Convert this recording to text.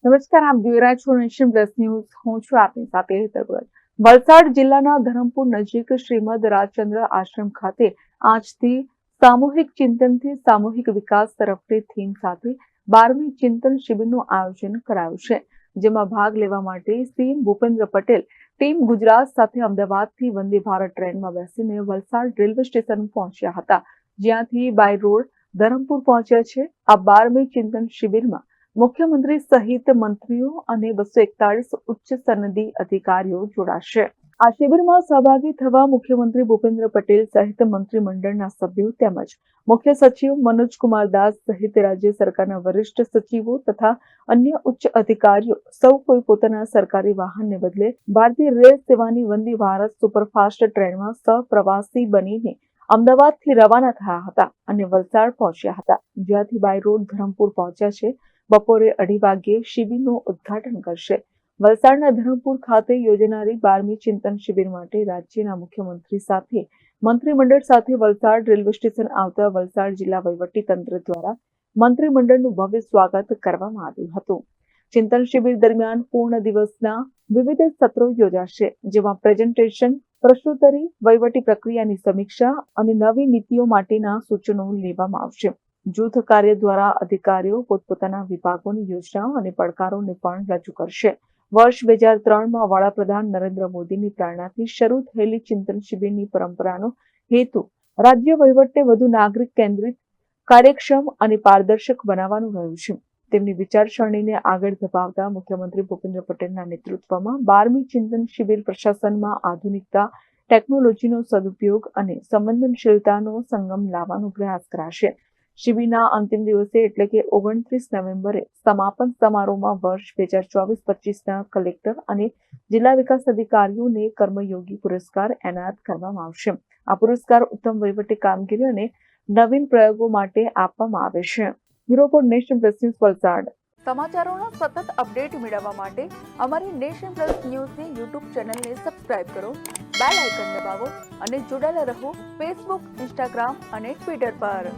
નમસ્કાર, આપ જોઈ રહ્યા છો નેશન પ્લસ ન્યૂઝ. હું છું આપની સાથે હેતલ ભગત. વલસાડ જિલ્લાના ધરમપુર નજીક શ્રીમદ રાજચંદ્ર આશ્રમ ખાતે આજથી સામૂહિક ચિંતનથી સામૂહિક વિકાસ તરફની થીમ સાથે 12મી ચિંતન શિબિરનું આયોજન કરાયું છે, જેમાં ભાગ લેવા માટે સીએમ ભૂપેન્દ્ર પટેલ ટીમ ગુજરાત સાથે અમદાવાદથી વંદે ભારત ટ્રેનમાં બેસીને વલસાડ રેલવે સ્ટેશન પહોંચ્યા હતા, જ્યાંથી બાય રોડ ધરમપુર પહોંચ્યા છે. આ 12મી ચિંતન શિબિરમાં મુખ્યમંત્રી સહિત મંત્રીઓ અને 241 ઉચ્ચ સનદી અધિકારીઓ જોડાશે. આ શિબિરમાં સહભાગી થવા મુખ્યમંત્રી ભૂપેન્દ્ર પટેલ સહિત મંત્રીમંડળના સભ્યો તેમજ મુખ્ય સચિવ મનોજ કુમાર દાસ સહિત રાજ્ય સરકારના વરિષ્ઠ સચિવો તથા અન્ય ઉચ્ચ અધિકારીઓ સૌ કોઈ પોતાના સરકારી વાહનને બદલે ભારતીય રેલ સેવાની વંદે ભારત સુપરફાસ્ટ ટ્રેનમાં સહપ્રવાસી બનીને અમદાવાદથી રવાના થયા હતા અને વલસાડ પહોંચ્યા હતા, જ્યાંથી બાય રોડ ધરમપુર પહોંચ્યા છે. બપોરે 2:30 વાગ્યે શિબિરનું ઉદ્ઘાટન કરશે. વલસાડના ધરમપુર ખાતે યોજાનારી 12મી ચિંતન શિબિર માટે રાજ્યના મુખ્યમંત્રી સાથે મંત્રીમંડળ સાથે વલસાડ રેલવે સ્ટેશન આવતા વલસાડ જિલ્લા વહીવટીતંત્ર દ્વારા મંત્રીમંડળનું ભવ્ય સ્વાગત કરવામાં આવ્યું હતું. ચિંતન શિબિર દરમિયાન પૂર્ણ દિવસના વિવિધ સત્રો યોજાશે, જેમાં પ્રેઝન્ટેશન, પ્રશ્નોત્તરી, વહીવટી પ્રક્રિયાની સમીક્ષા અને નવી નીતિઓ માટેના સૂચનો લેવામાં આવશે. જૂથ કાર્ય દ્વારા અધિકારીઓ પોતપોતાના વિભાગોની યોજનાઓ અને પડકારોને પણ રજૂ કરશે. વર્ષ 2003માં વડાપ્રધાન નરેન્દ્ર મોદીની પ્રેરણાથી શરૂ થયેલી ચિંતન શિબિરની પરંપરાનો હેતુ રાજ્ય વહીવટને વધુ નાગરિક કેન્દ્રિત, કાર્યક્ષમ અને પારદર્શક બનાવવાનું રહ્યું છે. તેમની વિચારસરણીને આગળ ધપાવતા મુખ્યમંત્રી ભૂપેન્દ્ર પટેલના નેતૃત્વમાં 12મી ચિંતન શિબિર પ્રશાસનમાં આધુનિકતા, ટેકનોલોજીનો સદુપયોગ અને સંવેદનશીલતાનો સંગમ લાવવાનો પ્રયાસ કરાશે. શિબિરના અંતિમ દિવસે એટલે કે 29 નવેમ્બરે સમાપન સમારોહમાં વર્ષ 2024-25ના કલેક્ટર અને જિલ્લા વિકાસ અધિકારીઓને કર્મયોગી પુરસ્કાર એનાયત કરવામાં આવશે. આ પુરસ્કાર ઉત્તમ વહીવટી કામગીરી અને નવીન પ્રયોગો માટે આપવામાં આવે છે. Bureau report, nation plus news, Valsad. સમાચારોના સતત અપડેટ મેળવવા માટે અમારી નેશન પ્લસ ન્યૂઝની યુટ્યુબ ચેનલને સબસ્ક્રાઇબ કરો, બેલ આઇકન દબાવો અને જોડાયેલા રહો ફેસબુક, ઇન્સ્ટાગ્રામ અને ટ્વિટર પર.